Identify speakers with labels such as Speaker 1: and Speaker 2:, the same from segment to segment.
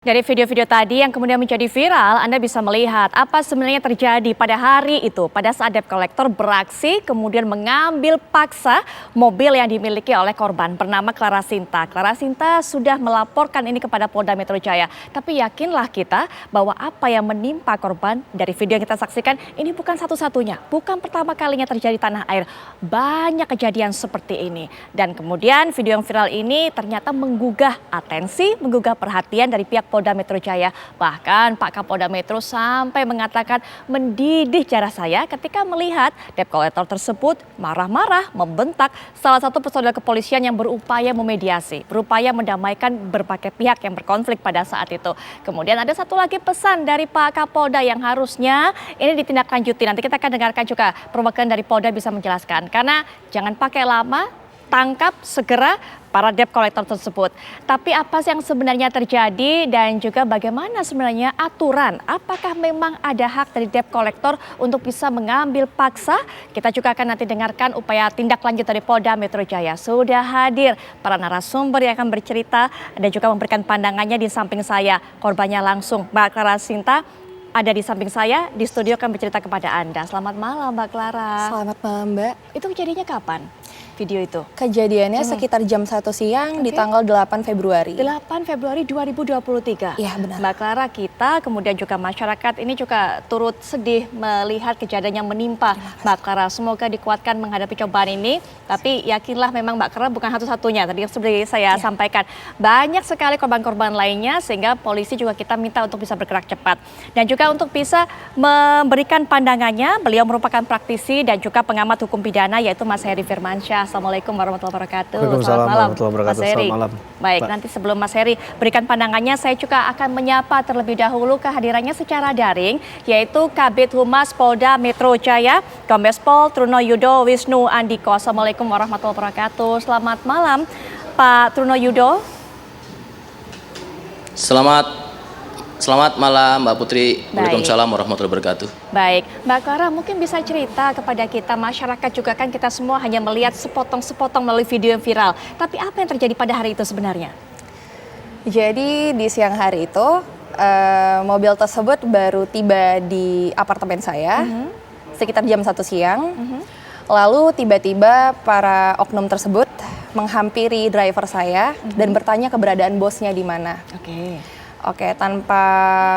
Speaker 1: Dari video-video tadi yang kemudian menjadi viral, Anda bisa melihat apa sebenarnya terjadi pada hari itu. Pada saat debt collector beraksi, kemudian mengambil paksa mobil yang dimiliki oleh korban bernama Clara Sinta. Clara Sinta sudah melaporkan ini kepada Polda Metro Jaya. Tapi yakinlah kita bahwa apa yang menimpa korban dari video yang kita saksikan ini bukan satu-satunya. Bukan pertama kalinya terjadi di tanah air. Banyak kejadian seperti ini. Dan kemudian video yang viral ini ternyata menggugah atensi, menggugah perhatian dari pihak Polda Metro Jaya. Bahkan Pak Kapolda Metro sampai mengatakan mendidih cara saya ketika melihat debt collector tersebut marah-marah membentak salah satu personel kepolisian yang berupaya memediasi, berupaya mendamaikan berbagai pihak yang berkonflik pada saat itu. Kemudian ada satu lagi pesan dari Pak Kapolda yang harusnya ini ditindaklanjuti. Nanti kita akan dengarkan juga perwakilan dari Polda bisa menjelaskan. Karena jangan pakai lama, tangkap segera para debt collector tersebut. Tapi apa sih yang sebenarnya terjadi dan juga bagaimana sebenarnya aturan? Apakah memang ada hak dari debt collector untuk bisa mengambil paksa? Kita juga akan nanti dengarkan upaya tindak lanjut dari Polda Metro Jaya. Sudah hadir para narasumber yang akan bercerita dan juga memberikan pandangannya di samping saya. Korbannya langsung Mbak Clara Sinta ada di samping saya di studio akan bercerita kepada Anda. Selamat malam Mbak Clara.
Speaker 2: Selamat malam Mbak.
Speaker 1: Itu kejadiannya kapan? Video itu?
Speaker 2: Kejadiannya sekitar jam 1 siang di tanggal 8 Februari.
Speaker 1: 8 Februari 2023.
Speaker 2: Iya benar.
Speaker 1: Mbak Clara, kita kemudian juga masyarakat ini juga turut sedih melihat kejadian yang menimpa Mbak Clara. Semoga dikuatkan menghadapi cobaan ini. Tapi yakinlah memang Mbak Clara bukan satu-satunya. Tadi seperti saya sampaikan, banyak sekali korban-korban lainnya sehingga polisi juga kita minta untuk bisa bergerak cepat. Dan juga untuk bisa memberikan pandangannya, beliau merupakan praktisi dan juga pengamat hukum pidana yaitu Mas Heri Firmansyah. Assalamualaikum warahmatullahi wabarakatuh.
Speaker 3: Waalaikumsalam warahmatullahi wabarakatuh.
Speaker 1: Mas Heri.
Speaker 3: Selamat malam.
Speaker 1: Baik, nanti sebelum Mas Heri berikan pandangannya, saya juga akan menyapa terlebih dahulu kehadirannya secara daring, yaitu Kabid Humas Polda Metro Jaya, Kombes Pol Truno Yudo Wisnu Andiko. Assalamualaikum warahmatullahi wabarakatuh. Selamat malam, Pak Truno Yudo.
Speaker 4: Selamat malam Mbak Putri. Waalaikumsalam warahmatullahi wabarakatuh.
Speaker 1: Baik, Mbak Clara mungkin bisa cerita kepada kita, masyarakat juga kan kita semua hanya melihat sepotong-sepotong melalui video yang viral. Tapi apa yang terjadi pada hari itu sebenarnya?
Speaker 2: Jadi di siang hari itu mobil tersebut baru tiba di apartemen saya sekitar jam 1 siang. Lalu tiba-tiba para oknum tersebut menghampiri driver saya dan bertanya keberadaan bosnya di mana. Oke, tanpa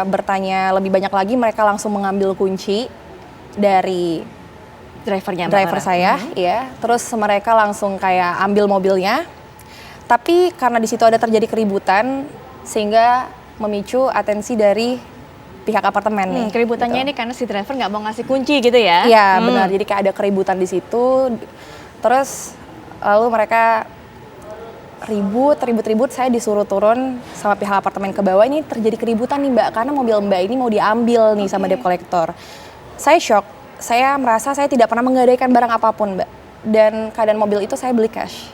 Speaker 2: bertanya lebih banyak lagi, mereka langsung mengambil kunci dari driver saya, ya. Terus mereka langsung kayak ambil mobilnya. Tapi karena di situ ada terjadi keributan, sehingga memicu atensi dari pihak apartemen nih.
Speaker 1: Keributannya
Speaker 2: gitu.
Speaker 1: ini karena si driver nggak mau ngasih kunci gitu ya?
Speaker 2: Iya, benar. Jadi kayak ada keributan di situ. Terus lalu mereka ribut, saya disuruh turun sama pihak apartemen ke bawah. Ini terjadi keributan nih Mbak, karena mobil Mbak ini mau diambil nih sama debt collector. Saya shock, saya merasa saya tidak pernah menggadaikan barang apapun Mbak. Dan keadaan mobil itu saya beli cash.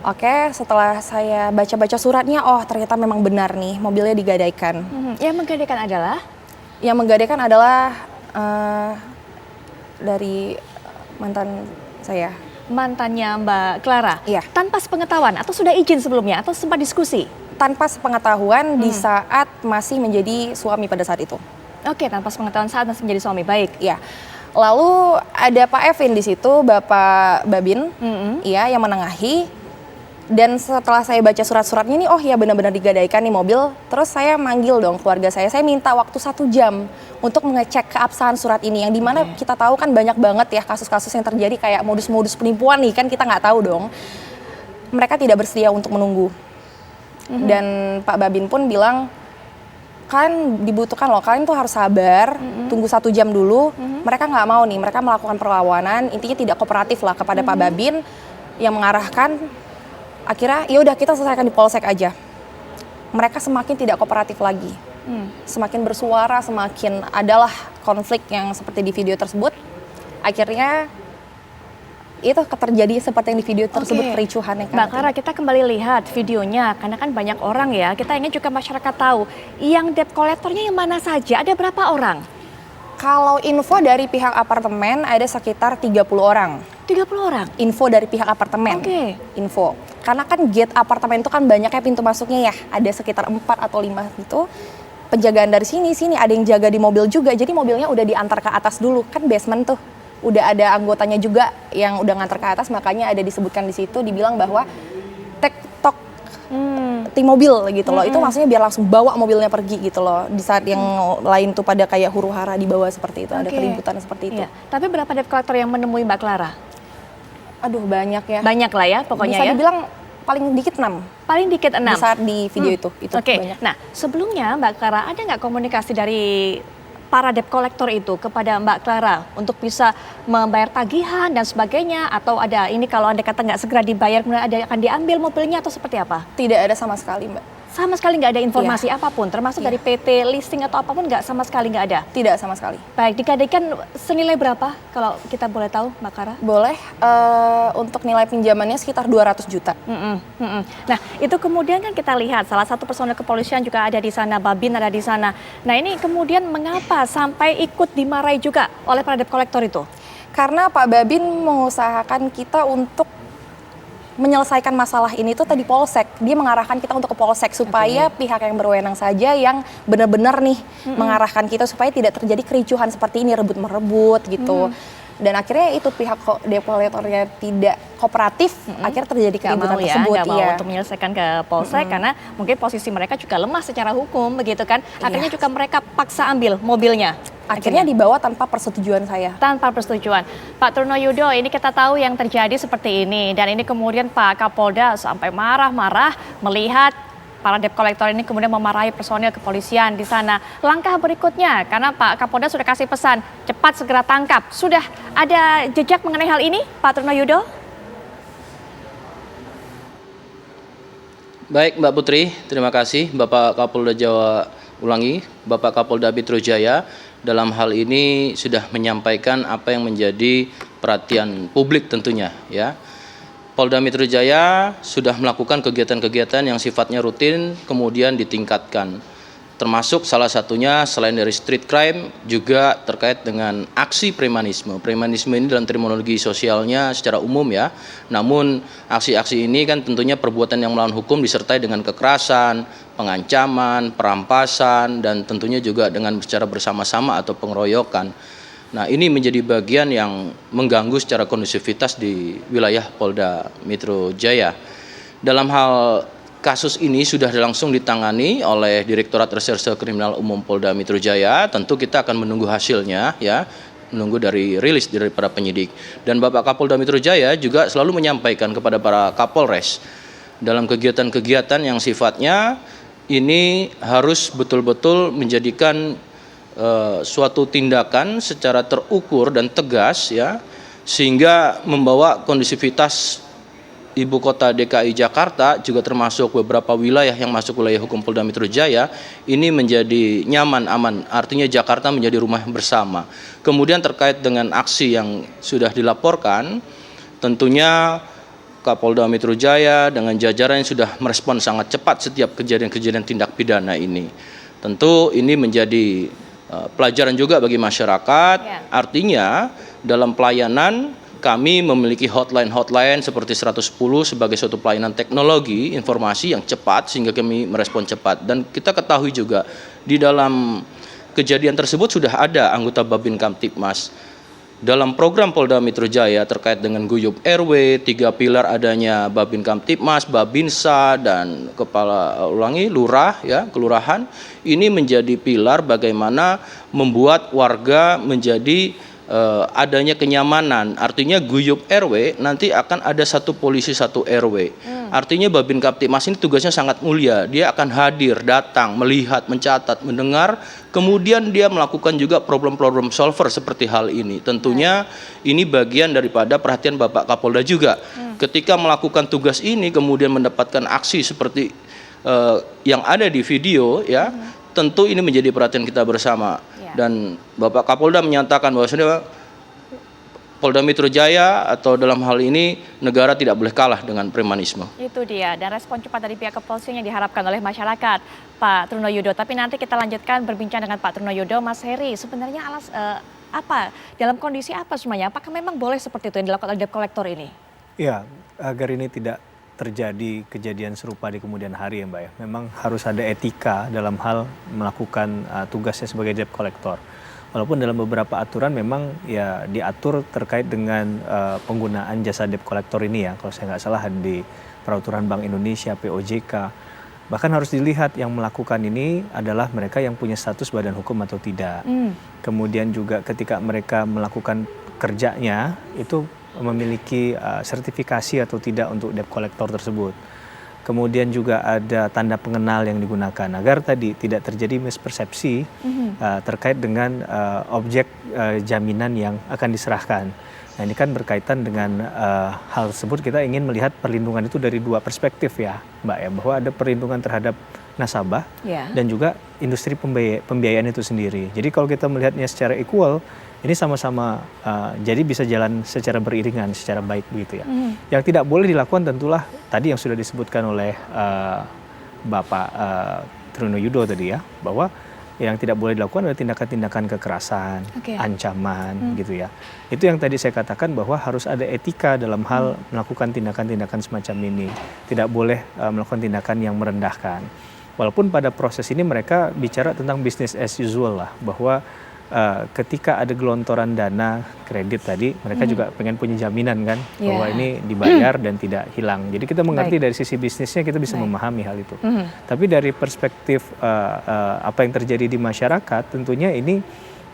Speaker 2: Oke, setelah saya baca-baca suratnya, oh ternyata memang benar nih mobilnya digadaikan.
Speaker 1: Yang menggadaikan adalah?
Speaker 2: Yang menggadaikan adalah dari mantan saya.
Speaker 1: Mantannya Mbak Clara?
Speaker 2: Iya.
Speaker 1: Tanpa sepengetahuan atau sudah izin sebelumnya atau sempat diskusi?
Speaker 2: Tanpa sepengetahuan di saat masih menjadi suami pada saat itu.
Speaker 1: Oke, tanpa sepengetahuan saat masih menjadi suami, baik.
Speaker 2: Ya. Lalu ada Pak Evin di situ, Bapak Babin, ya, yang menengahi. Dan setelah saya baca surat-suratnya nih, oh ya benar-benar digadaikan nih mobil. Terus saya manggil dong keluarga saya minta waktu 1 jam untuk mengecek keabsahan surat ini. Yang dimana kita tahu kan banyak banget ya kasus-kasus yang terjadi kayak modus-modus penipuan nih, kan kita nggak tahu dong. Mereka tidak bersedia untuk menunggu. Dan Pak Babin pun bilang, kalian dibutuhkan loh, kalian tuh harus sabar, tunggu 1 jam dulu. Mereka nggak mau nih, mereka melakukan perlawanan, intinya tidak kooperatif lah kepada Pak Babin yang mengarahkan. Akhirnya ya udah kita selesaikan di polsek aja. Mereka semakin tidak kooperatif lagi. Semakin bersuara, semakin adalah konflik yang seperti di video tersebut. Akhirnya itu terjadi seperti yang di video tersebut, kericuhannya.
Speaker 1: Mbak Clara, kita kembali lihat videonya karena kan banyak orang ya. Kita ingin juga masyarakat tahu yang debt collectornya yang mana saja, ada berapa orang?
Speaker 2: Kalau info dari pihak apartemen ada sekitar 30 orang.
Speaker 1: 30 orang?
Speaker 2: Info dari pihak apartemen.
Speaker 1: Oke.
Speaker 2: Info. Karena kan gate apartemen itu kan banyaknya pintu masuknya ya, ada sekitar 4 atau 5 gitu. Penjagaan dari sini ada yang jaga di mobil juga, jadi mobilnya udah diantar ke atas dulu, kan basement tuh. Udah ada anggotanya juga yang udah ngantar ke atas, makanya ada disebutkan di situ, dibilang bahwa tektok T-mobil gitu loh. Itu maksudnya biar langsung bawa mobilnya pergi gitu loh. Di saat yang lain tuh pada kayak huru-hara di bawah seperti itu, ada keributan seperti itu.
Speaker 1: Iya. Tapi berapa debt collector yang menemui Mbak Clara?
Speaker 2: Aduh banyak ya.
Speaker 1: Banyak lah ya pokoknya
Speaker 2: Bisa
Speaker 1: ya.
Speaker 2: dibilang paling dikit 6.
Speaker 1: Paling dikit 6.
Speaker 2: Di saat di video itu
Speaker 1: Oke.
Speaker 2: banyak.
Speaker 1: Nah, sebelumnya Mbak Clara ada nggak komunikasi dari para debt collector itu kepada Mbak Clara untuk bisa membayar tagihan dan sebagainya, atau ada ini kalau Anda kata nggak segera dibayar kemudian ada akan diambil mobilnya atau seperti apa?
Speaker 2: Tidak ada sama sekali, Mbak.
Speaker 1: Sama sekali nggak ada informasi apapun, termasuk dari PT listing atau apapun, nggak sama sekali nggak ada?
Speaker 2: Tidak sama sekali.
Speaker 1: Baik, digadaikan senilai berapa kalau kita boleh tahu Mbak Clara?
Speaker 2: Boleh, untuk nilai pinjamannya sekitar 200 juta.
Speaker 1: Nah, itu kemudian kan kita lihat salah satu personel kepolisian juga ada di sana, Babin ada di sana. Nah, ini kemudian mengapa sampai ikut dimarahi juga oleh para debt collector itu?
Speaker 2: Karena Pak Babin mengusahakan kita untuk menyelesaikan masalah ini tuh tadi polsek. Dia mengarahkan kita untuk ke polsek supaya pihak yang berwenang saja yang benar-benar nih mengarahkan kita supaya tidak terjadi kericuhan seperti ini, rebut-merebut gitu. Dan akhirnya itu pihak debt collectornya tidak kooperatif, akhirnya terjadi keributan tersebut.
Speaker 1: Nggak mau untuk menyelesaikan ke polsek karena mungkin posisi mereka juga lemah secara hukum begitu kan. Akhirnya juga mereka paksa ambil mobilnya.
Speaker 2: Akhirnya dibawa tanpa persetujuan saya.
Speaker 1: Tanpa persetujuan. Pak Trunoyudo, ini kita tahu yang terjadi seperti ini. Dan ini kemudian Pak Kapolda sampai marah-marah melihat para debt collector ini kemudian memarahi personil kepolisian di sana. Langkah berikutnya, karena Pak Kapolda sudah kasih pesan, cepat segera tangkap. Sudah ada jejak mengenai hal ini, Pak Trunoyudo?
Speaker 4: Baik Mbak Putri, terima kasih Bapak Kapolda Jawa Ulangi, Bapak Kapolda Metro Jaya dalam hal ini sudah menyampaikan apa yang menjadi perhatian publik tentunya ya. Polda Metro Jaya sudah melakukan kegiatan-kegiatan yang sifatnya rutin kemudian ditingkatkan. Termasuk salah satunya selain dari street crime juga terkait dengan aksi premanisme. Premanisme ini dalam terminologi sosialnya secara umum ya. Namun aksi-aksi ini kan tentunya perbuatan yang melawan hukum disertai dengan kekerasan, pengancaman, perampasan, dan tentunya juga dengan secara bersama-sama atau pengeroyokan. Nah, ini menjadi bagian yang mengganggu secara kondusivitas di wilayah Polda Metro Jaya. Dalam hal kasus ini sudah langsung ditangani oleh Direktorat Reserse Kriminal Umum Polda Metro Jaya. Tentu kita akan menunggu hasilnya ya, menunggu dari rilis dari para penyidik. Dan Bapak Kapolda Metro Jaya juga selalu menyampaikan kepada para Kapolres dalam kegiatan-kegiatan yang sifatnya ini harus betul-betul menjadikan suatu tindakan secara terukur dan tegas ya, sehingga membawa kondusivitas Ibu Kota DKI Jakarta juga termasuk beberapa wilayah yang masuk wilayah hukum Polda Metro Jaya ini menjadi nyaman, aman, artinya Jakarta menjadi rumah bersama. Kemudian terkait dengan aksi yang sudah dilaporkan, tentunya Kapolda Metro Jaya dengan jajaran yang sudah merespon sangat cepat setiap kejadian-kejadian tindak pidana ini. Tentu ini menjadi pelajaran juga bagi masyarakat, artinya dalam pelayanan kami memiliki hotline seperti 110 sebagai suatu pelayanan teknologi informasi yang cepat sehingga kami merespon cepat. Dan kita ketahui juga di dalam kejadian tersebut sudah ada anggota Babin Kamtibmas. Dalam program Polda Metro Jaya terkait dengan guyup RW, 3 pilar adanya Babin Kamtibmas, Babinsa, dan Lurah ya, kelurahan, ini menjadi pilar bagaimana membuat warga menjadi adanya kenyamanan. Artinya guyup RW nanti akan ada satu polisi satu RW. Artinya Babin Kamtibmas ini tugasnya sangat mulia. Dia akan hadir, datang, melihat, mencatat, mendengar, kemudian dia melakukan juga problem-problem solver seperti hal ini. Tentunya ini bagian daripada perhatian Bapak Kapolda juga. Ketika melakukan tugas ini kemudian mendapatkan aksi seperti yang ada di video ya, tentu ini menjadi perhatian kita bersama. Dan Bapak Kapolda menyatakan bahwasanya Polda Metro Jaya atau dalam hal ini negara tidak boleh kalah dengan premanisme. Itu
Speaker 1: dia, dan respon cepat dari pihak kepolisian yang diharapkan oleh masyarakat, Pak Trunoyudo. Tapi nanti kita lanjutkan berbincang dengan Pak Trunoyudo. Mas Heri, sebenarnya apa, dalam kondisi apa sebenarnya? Apakah memang boleh seperti itu yang dilakukan oleh debt collector ini?
Speaker 3: Ya, agar ini tidak terjadi kejadian serupa di kemudian hari ya Mbak ya. Memang harus ada etika dalam hal melakukan tugasnya sebagai debt collector. Walaupun dalam beberapa aturan memang ya diatur terkait dengan penggunaan jasa debt collector ini ya. Kalau saya nggak salah di Peraturan Bank Indonesia, POJK. Bahkan harus dilihat yang melakukan ini adalah mereka yang punya status badan hukum atau tidak. Kemudian juga ketika mereka melakukan kerjanya itu memiliki sertifikasi atau tidak untuk debt collector tersebut. Kemudian juga ada tanda pengenal yang digunakan agar tadi tidak terjadi mispersepsi terkait dengan objek jaminan yang akan diserahkan. Nah ini kan berkaitan dengan hal tersebut, kita ingin melihat perlindungan itu dari dua perspektif ya Mbak ya, bahwa ada perlindungan terhadap nasabah dan juga industri pembiayaan itu sendiri. Jadi kalau kita melihatnya secara equal, ini sama-sama jadi bisa jalan secara beriringan, secara baik begitu ya. Yang tidak boleh dilakukan tentulah tadi yang sudah disebutkan oleh Bapak Truno Yudo tadi ya, bahwa yang tidak boleh dilakukan adalah tindakan-tindakan kekerasan, ancaman gitu ya. Itu yang tadi saya katakan bahwa harus ada etika dalam hal melakukan tindakan-tindakan semacam ini. Tidak boleh melakukan tindakan yang merendahkan. Walaupun pada proses ini mereka bicara tentang business as usual lah, bahwa ketika ada gelontoran dana kredit tadi, mereka juga pengen punya jaminan kan, bahwa ini dibayar dan tidak hilang. Jadi kita mengerti dari sisi bisnisnya, kita bisa memahami hal itu. Tapi dari perspektif apa yang terjadi di masyarakat, tentunya ini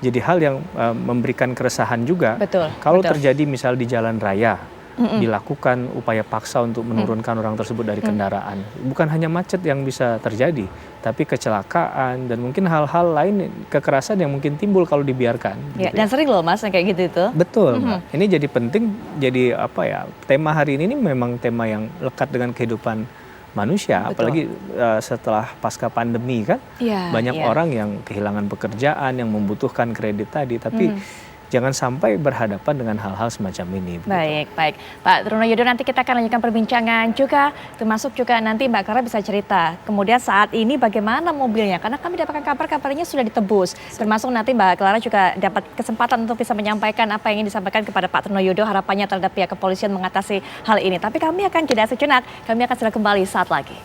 Speaker 3: jadi hal yang memberikan keresahan juga. Kalau terjadi misal di jalan raya, dilakukan upaya paksa untuk menurunkan orang tersebut dari kendaraan. Bukan hanya macet yang bisa terjadi, tapi kecelakaan dan mungkin hal-hal lain, kekerasan yang mungkin timbul kalau dibiarkan.
Speaker 1: Ya, dan sering loh Mas yang kayak gitu itu.
Speaker 3: Betul. Ini jadi penting, jadi apa ya, tema hari ini memang tema yang lekat dengan kehidupan manusia, apalagi setelah pasca pandemi kan, banyak orang yang kehilangan pekerjaan, yang membutuhkan kredit tadi, tapi jangan sampai berhadapan dengan hal-hal semacam ini.
Speaker 1: Baik. Pak Truno Yudo, nanti kita akan lanjutkan perbincangan juga, termasuk juga nanti Mbak Clara bisa cerita. Kemudian saat ini bagaimana mobilnya, karena kami dapatkan kabarnya sudah ditebus. Termasuk nanti Mbak Clara juga dapat kesempatan untuk bisa menyampaikan apa yang ingin disampaikan kepada Pak Truno Yudo, harapannya terhadap pihak kepolisian mengatasi hal ini. Tapi kami akan jeda sejenak, kami akan segera kembali saat lagi.